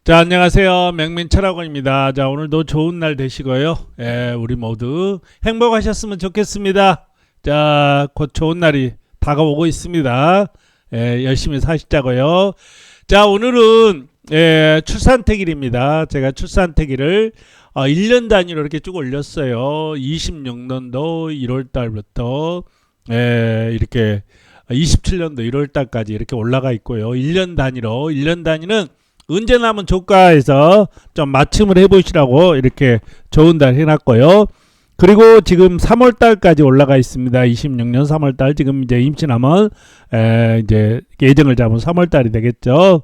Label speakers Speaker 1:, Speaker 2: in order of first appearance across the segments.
Speaker 1: 자, 안녕하세요. 맹민철학원입니다. 자, 오늘도 좋은 날 되시고요. 우리 모두 행복하셨으면 좋겠습니다. 자, 곧 좋은 날이 다가오고 있습니다. 열심히 사시자고요. 자, 오늘은 출산택일입니다. 제가 출산택일을 1년 단위로 이렇게 쭉 올렸어요. 26년도 1월 달부터 이렇게 27년도 1월 달까지 이렇게 올라가 있고요. 1년 단위로 1년 단위는 언제 남은 조가에서 좀 맞춤을 해보시라고 이렇게 좋은 달 해놨고요. 그리고 지금 3월달까지 올라가 있습니다. 26년 3월달 지금 이제 임신하면 이제 예정을 잡은 3월달이 되겠죠.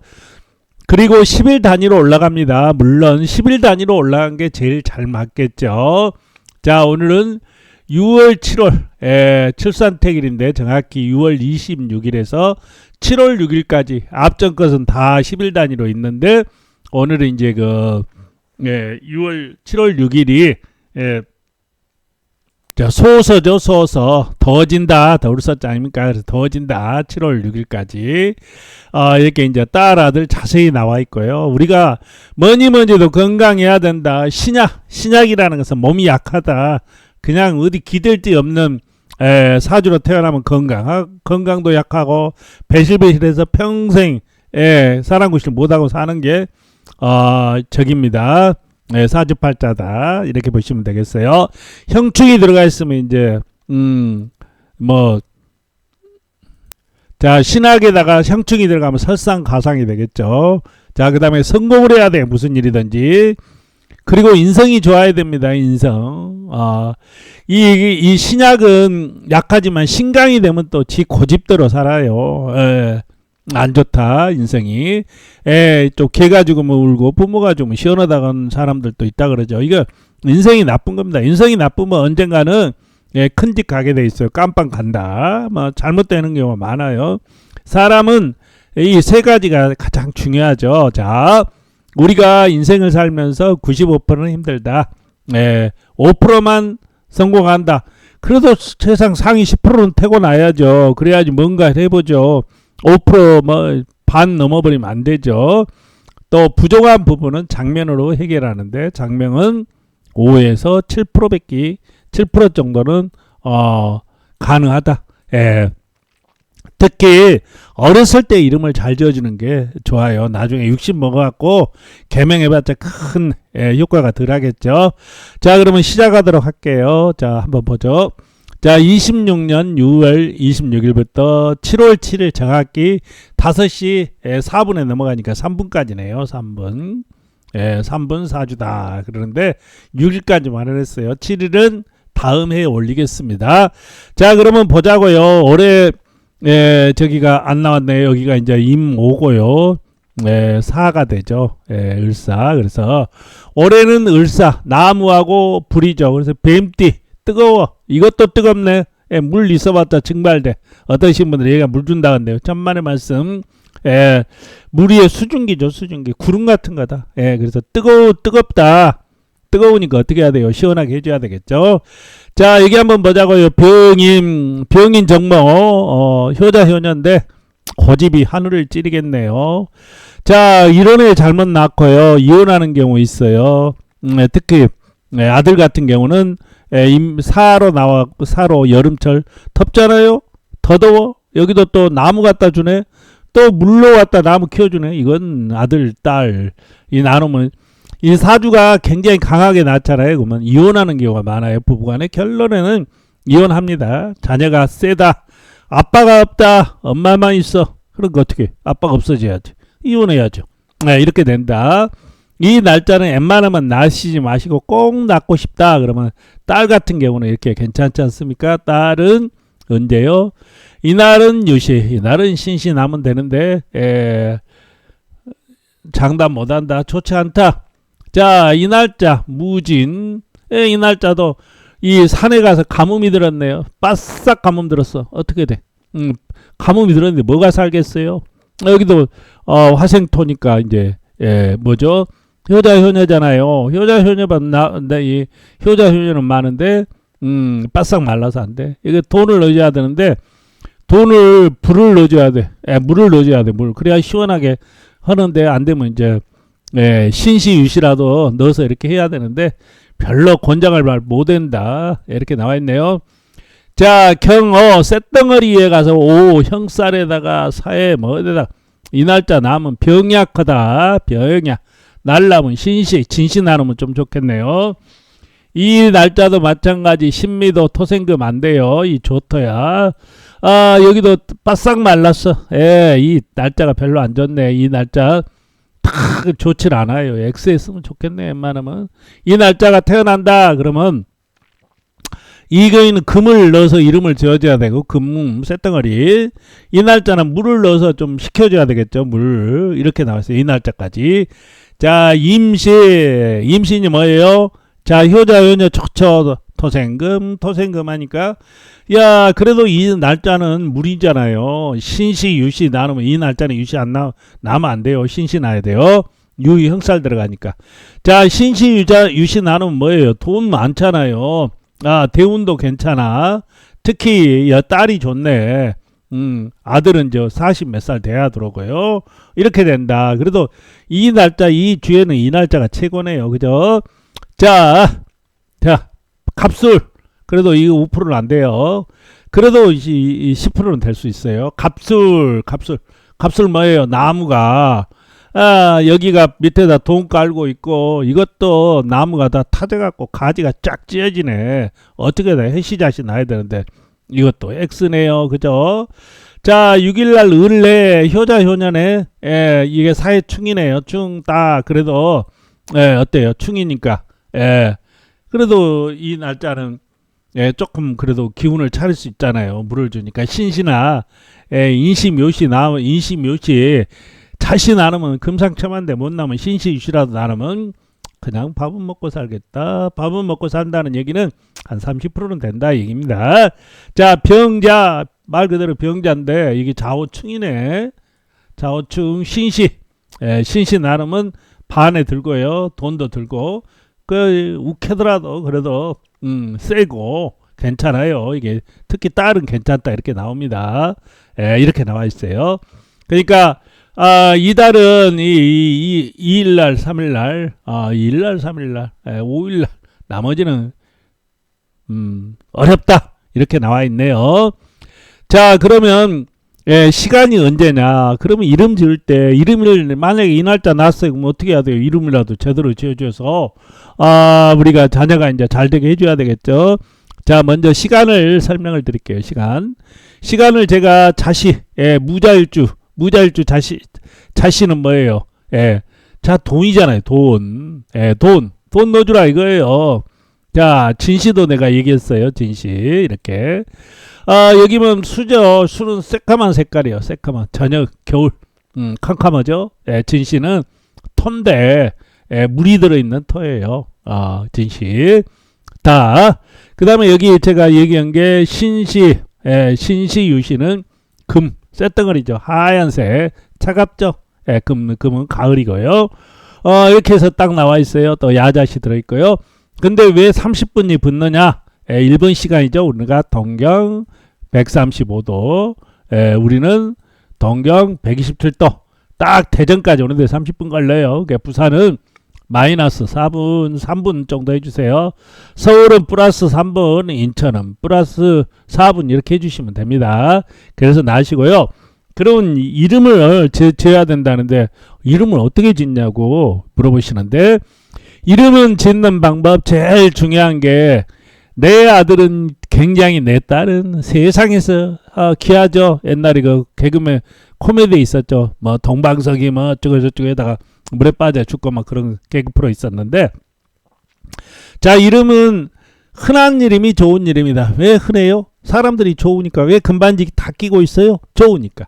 Speaker 1: 그리고 10일 단위로 올라갑니다. 물론 10일 단위로 올라간 게 제일 잘 맞겠죠. 자, 오늘은 6월 7월 출산택일인데 정확히 6월 26일에서 7월 6일까지 앞전 것은 다 10일 단위로 있는데 오늘은 이제 6월 7월 6일이 소서죠. 소서 더워진다. 더울서자 아닙니까? 그래서 더워진다. 7월 6일까지 이렇게 이제 딸아들 자세히 나와 있고요. 우리가 뭐니도 건강해야 된다. 신약이라는 것은 몸이 약하다. 그냥 어디 기댈 데 없는 사주로 태어나면 건강도 약하고 배실배실해서 평생 사랑구실 못하고 사는 게 적입니다. 사주팔자다 이렇게 보시면 되겠어요. 형충이 들어가 있으면 이제 자, 신학에다가 형충이 들어가면 설상가상이 되겠죠. 자, 그 다음에 성공을 해야 돼. 무슨 일이든지. 그리고 인성이 좋아야 됩니다. 인성. 이 신약은 약하지만 신강이 되면 또 지 고집대로 살아요. 안 좋다 인성이. 또 개가 죽으면 울고 부모가 죽으면 시원하다는 사람들도 있다 그러죠. 이거 인성이 나쁜 겁니다. 인성이 나쁘면 언젠가는 큰 집 가게 돼 있어요. 깜빵 간다. 잘못되는 경우가 많아요. 사람은 이 세 가지가 가장 중요하죠. 자, 우리가 인생을 살면서 95%는 힘들다. 5%만 성공한다. 그래도 세상 상위 10%는 태고나야죠. 그래야지 뭔가 해보죠. 5% 반 넘어버리면 안 되죠. 또 부족한 부분은 장면으로 해결하는데 장면은 5에서 7% 정도는 가능하다. 특히 어렸을 때 이름을 잘 지어주는 게 좋아요. 나중에 60 먹어갖고 개명해봤자 큰 효과가 덜 하겠죠. 자, 그러면 시작하도록 할게요. 자, 한번 보죠. 자, 26년 6월 26일부터 7월 7일 정확히 5시 4분에 넘어가니까 3분까지네요. 3분. 3분 4주다. 그러는데 6일까지 말을 했어요. 7일은 다음 해에 올리겠습니다. 자, 그러면 보자고요. 올해 저기가 안 나왔네요. 여기가 이제 임오고요. 사가 되죠. 을사. 그래서 올해는 을사, 나무하고 불이죠. 그래서 뱀띠, 뜨거워. 이것도 뜨겁네. 물 있어봤자 증발돼. 어떠신 분들 얘가 물 준다는데요. 천만의 말씀. 물 위에 수증기죠. 수증기. 구름 같은 거다. 그래서 뜨겁다. 뜨거우니까 어떻게 해야 돼요? 시원하게 해줘야 되겠죠. 자, 여기 한번 보자고요. 병인 정모, 효자 효녀인데 고집이 하늘을 찌르겠네요. 자, 이런 애 잘못 낳고요. 이혼하는 경우 있어요. 특히 아들 같은 경우는 사로 여름철 덥잖아요. 더 더워. 여기도 또 나무 갖다 주네. 또 물로 갖다 나무 키워주네. 이건 아들, 딸 이 나누면 이 사주가 굉장히 강하게 낳잖아요. 그러면 이혼하는 경우가 많아요. 부부간에. 결론에는 이혼합니다. 자녀가 세다. 아빠가 없다. 엄마만 있어. 그런 거 어떻게? 아빠가 없어져야지. 이혼해야죠. 이렇게 된다. 이 날짜는 웬만하면 낳으시지 마시고 꼭 낳고 싶다. 그러면 딸 같은 경우는 이렇게 괜찮지 않습니까? 딸은 언제요? 이날은 유시, 이날은 신시 나면 되는데 장담 못한다. 좋지 않다. 자, 이 날짜 무진. 이 날짜도 이 산에 가서 가뭄이 들었네요. 바싹 가뭄 들었어. 어떻게 돼? 가뭄이 들었는데 뭐가 살겠어요? 여기도 화생토니까 이제 뭐죠? 효자 효녀잖아요. 효자 효녀만 이 효자 효녀는 많은데 바싹 말라서 안 돼. 이게 돈을 넣어줘야 되는데 불을 넣어줘야 돼. 물을 넣어줘야 돼. 물. 그래야 시원하게 하는데 안 되면 이제 신시유시라도 넣어서 이렇게 해야 되는데 별로 권장을 못한다. 이렇게 나와 있네요. 자, 경어 쇳덩어리에 가서 오 형살에다가 사에 뭐에다가 이 날짜 남은 병약하다. 병약. 날라면 신시 진시 나누면 좀 좋겠네요. 이 날짜도 마찬가지 신미도 토생금 안 돼요. 이 조토야. 아, 여기도 바싹 말랐어. 이 날짜가 별로 안 좋네. 이 날짜 탁 좋질 않아요. X에 쓰면 좋겠네. 웬만하면 이 날짜가 태어난다 그러면 이거는 금을 넣어서 이름을 지어줘야 되고 금 쇳덩어리. 이 날짜는 물을 넣어서 좀 식혀줘야 되겠죠. 물 이렇게 나왔어요. 이 날짜까지. 자, 임신이 뭐예요? 자, 효자 효녀 척처 토생금 하니까 야 그래도 이 날짜는 물이잖아요. 신시 유시 나누면 이 날짜는 유시 안 나면 안 돼요. 신시 나야 돼요. 유 형살 들어가니까. 자, 신시 유시 나누면 뭐예요? 돈 많잖아요. 아, 대운도 괜찮아. 특히 야 딸이 좋네. 아들은 40 몇 살 돼야 들어오고요. 이렇게 된다. 그래도 이 날짜 이 주에는 이 날짜가 최고네요. 그죠? 자, 갑술. 그래도 이거 5%는 안 돼요. 그래도 이 10%는 될 수 있어요. 갑술 뭐예요? 나무가 여기가 밑에다 돈 깔고 있고 이것도 나무가 다 타져갖고 가지가 쫙 찢어지네. 어떻게 돼? 해시자시 나야 되는데 이것도 X네요. 그죠? 자, 6일날 을내 효자 효녀네. 이게 사해충이네요. 충 딱 그래도 어때요? 충이니까. 그래도 이 날짜는 조금 그래도 기운을 차릴 수 있잖아요. 물을 주니까 신시나 인시묘시 나오면 인시묘시 자신 나누면 금상첨화인데 못 나면 신시유시라도 나누면 그냥 밥은 먹고 살겠다. 밥은 먹고 산다는 얘기는 한 30%는 된다 얘기입니다. 자, 병자 말 그대로 병자인데 이게 좌우충이네. 좌우충 신시 신시 나누면 반에 들고요. 돈도 들고 그 욱해더라도 그래도 세고 괜찮아요. 이게 특히 딸은 괜찮다 이렇게 나옵니다. 이렇게 나와 있어요. 그러니까 이 달은 2일날 3일날 2일날 3일날 5일날 나머지는 어렵다 이렇게 나와 있네요. 자, 그러면 시간이 언제냐? 그러면 이름 지을 때 이름을 만약에 이 날짜 났어요. 그럼 어떻게 해야 돼요? 이름이라도 제대로 지어줘서 우리가 자녀가 이제 잘 되게 해줘야 되겠죠. 자, 먼저 시간을 설명을 드릴게요. 시간을 제가 자시 무자일주 자시는 뭐예요? 자, 돈이잖아요. 돈 넣어주라 이거예요. 자, 진시도 내가 얘기했어요. 진시 이렇게. 여기면 수죠. 수는 새까만 색깔이에요. 새까만. 저녁 겨울 캄캄하죠. 진시는 토인데 물이 들어있는 토예요. 진시. 그 다음에 여기 제가 얘기한 게 신시. 신시유시는 금 쇳덩어리죠. 하얀색 차갑죠. 금은 가을이고요. 이렇게 해서 딱 나와 있어요. 또 야자시 들어있고요. 근데 왜 30분이 붙느냐? 일본 시간이죠. 우리가 동경 135도, 우리는 동경 127도. 딱 대전까지 오는데 30분 걸려요. 부산은 마이너스 4분, 3분 정도 해주세요. 서울은 플러스 3분, 인천은 플러스 4분 이렇게 해주시면 됩니다. 그래서 나시고요. 그런 이름을 지어야 된다는데 이름을 어떻게 짓냐고 물어보시는데 이름은 짓는 방법 제일 중요한 게 내 아들은 굉장히 내 딸은 세상에서 귀하죠. 옛날에 그 개그맨 코미디 있었죠. 뭐 동방석이 뭐 어쩌고 저쩌고에다가 물에 빠져 죽고 막 그런 개그 프로 있었는데 자, 이름은 흔한 이름이 좋은 이름이다. 왜 흔해요? 사람들이 좋으니까. 왜 금반지 다 끼고 있어요? 좋으니까.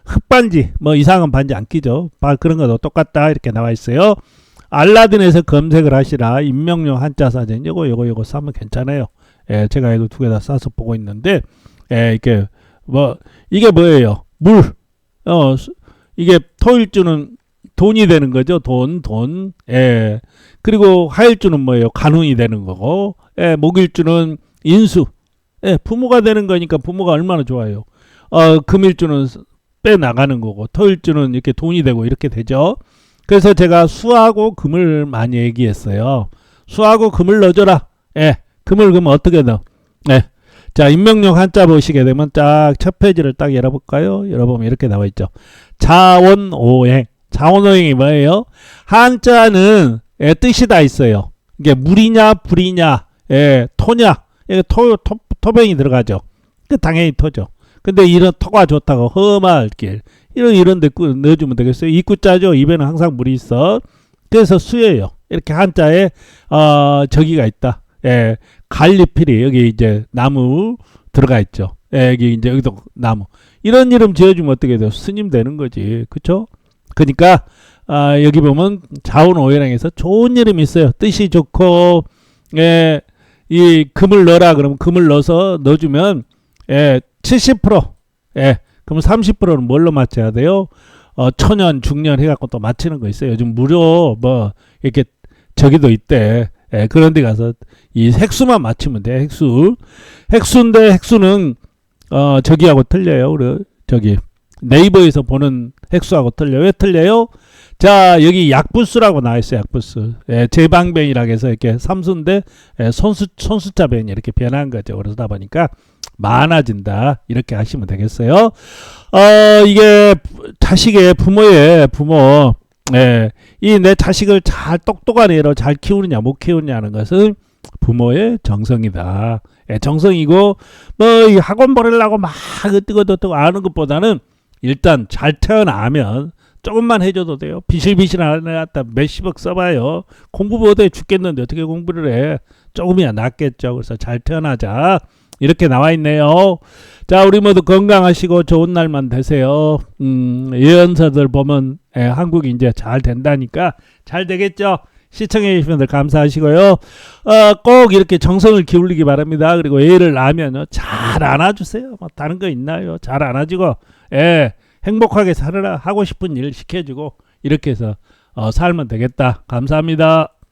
Speaker 1: 흑반지 뭐 이상한 반지 안 끼죠. 그런 것도 똑같다 이렇게 나와 있어요. 알라딘에서 검색을 하시라. 인명용 한자 사전 요거 사면 괜찮아요. 제가 이거 두 개 다 싸서 보고 있는데 이게 뭐예요? 물. 이게 토일주는 돈이 되는 거죠. 돈. 그리고 화일주는 뭐예요? 간운이 되는 거고. 목일주는 인수. 부모가 되는 거니까 부모가 얼마나 좋아요. 금일주는 빼 나가는 거고 토일주는 이렇게 돈이 되고 이렇게 되죠. 그래서 제가 수하고 금을 많이 얘기했어요. 수하고 금을 넣어줘라. 예, 금을 그럼 어떻게 넣어? 예. 자, 인명용 한자 보시게 되면 딱 첫 페이지를 딱 열어볼까요? 열어보면 이렇게 나와 있죠. 자원오행. 자원오행이 뭐예요? 한자는 뜻이 다 있어요. 이게 물이냐, 불이냐, 토냐, 토병이 들어가죠. 당연히 토죠. 근데 이런 토가 좋다고 험할 길 이런 데 넣어주면 되겠어요. 입구자죠. 입에는 항상 물이 있어. 그래서 수예요. 이렇게 한자에 저기가 있다. 갈리필이 여기 이제 나무 들어가 있죠. 여기 이제 여기도 나무. 이런 이름 지어주면 어떻게 돼요? 스님 되는 거지. 그쵸? 그러니까 여기 보면 자원오행에서 좋은 이름이 있어요. 뜻이 좋고 이 금을 넣어라 그러면 금을 넣어주면 70% 그럼 30%는 뭘로 맞춰야 돼요? 천연 중년 해갖고 또 맞히는 거 있어요. 요즘 무료 뭐 이렇게 저기도 있대. 그런 데 가서 이 핵수만 맞추면 돼. 핵수인데 핵수는 저기하고 틀려요. 저기 네이버에서 보는 핵수하고 틀려요. 왜 틀려요? 자, 여기 약부수라고 나와 있어요. 약부수. 제방변이라고 해서 이렇게 삼수인데 손수자 변이 이렇게 변한 거죠. 그러다 보니까 많아진다. 이렇게 하시면 되겠어요. 이게 자식의 부모 이 내 자식을 잘 똑똑한 애로 잘 키우느냐 못 키우느냐는 것은 부모의 정성이다. 정성이고 뭐 학원 보내려고 막 뜨거뜨거 아는 것보다는 일단 잘 태어나면 조금만 해줘도 돼요. 비실비실 안 해놨다 몇십억 써봐요. 공부 못해 죽겠는데 어떻게 공부를 해. 조금이야 낫겠죠. 그래서 잘 태어나자. 이렇게 나와 있네요. 자, 우리 모두 건강하시고 좋은 날만 되세요. 예언서들 보면 한국이 이제 잘 된다니까 잘 되겠죠. 시청해 주신 분들 감사하시고요. 꼭 이렇게 정성을 기울이기 바랍니다. 그리고 애를 낳으면 잘 안아주세요. 뭐 다른 거 있나요? 잘 안아주고 행복하게 살아라. 하고 싶은 일 시켜주고 이렇게 해서 살면 되겠다. 감사합니다.